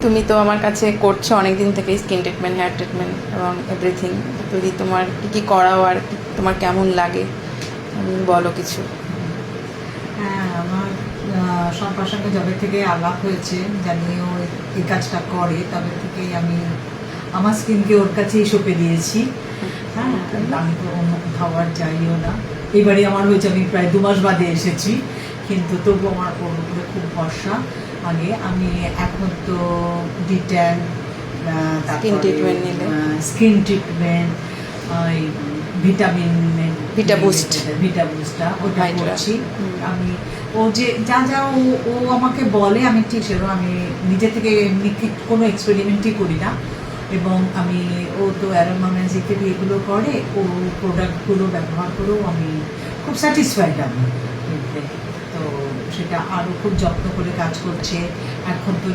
তুমি তো আমার কাছে করছো অনেক দিন থেকে স্কিন ট্রিটমেন্ট, হেয়ার ট্রিটমেন্ট এবং এভরিথিং। যদি তোমার কী করাও আর তোমার কেমন লাগে বলো কিছু। হ্যাঁ, আমার সম্পার সঙ্গে যবে থেকে আলাপ হয়েছে, জানি ও এই কাজটা করে, তবে থেকেই আমি আমার স্কিনকে ওর কাছেই সঁপে দিয়েছি। হ্যাঁ, আমি তো অন্য কোথাও আর যাইও না। এবারে আমার হয়েছে, আমি প্রায় 2 মাস বাদে এসেছি, কিন্তু তবু আমার ওর উপরে খুব ভরসা। আগে আমি এখন তো ডিট্যান, স্কিন ট্রিটমেন্ট নিলে স্কিন ট্রিটমেন্ট, ভিটা বুস্টটা ওটা করছি আমি। ও যে যা যা ও আমাকে বলে, আমি ঠিক সেরকম আমি নিজে থেকে এমনি কোনো এক্সপেরিমেন্টই করি না। এবং আমি ও তো অ্যারোমা ম্যাজিকের এগুলো করে, ও প্রোডাক্টগুলো ব্যবহার করেও আমি খুব স্যাটিসফাইড আমি এতে। তো সেটা আরও খুব যত্ন করে কাজ করছে এখন তো।